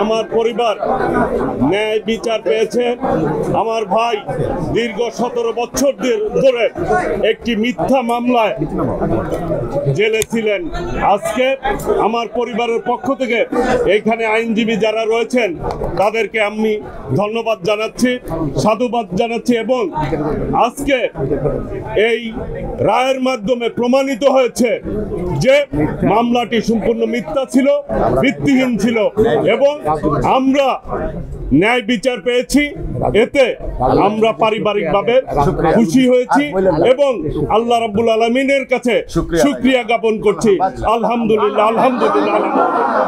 আমার পরিবার ন্যায় বিচার পেয়েছে। আমার ভাই দীর্ঘ 17 বছর ধরে একটি মিথ্যা মামলায় জেলে ছিলেন। আজকে আমার পরিবারের পক্ষ থেকে এখানে আইনজীবী যারা রয়েছেন তাদেরকে আমি ধন্যবাদ জানাচ্ছি, সাধুবাদ জানাচ্ছি এবং আজকে এই রায়ের মাধ্যমে প্রমাণিত হয়েছে যে মামলাটি সম্পূর্ণ মিথ্যা ছিল, ভিত্তিহীন ছিল এবং আমরা ন্যায় বিচার পেয়েছি। এতে আমরা পারিবারিকভাবে খুশি হয়েছি এবং আল্লাহ রাব্বুল আলামিনের কাছে শুকরিয়া জ্ঞাপন করছি। আলহামদুলিল্লাহ, আলহামদুলিল্লাহ, আলহামদুলিল্লাহ।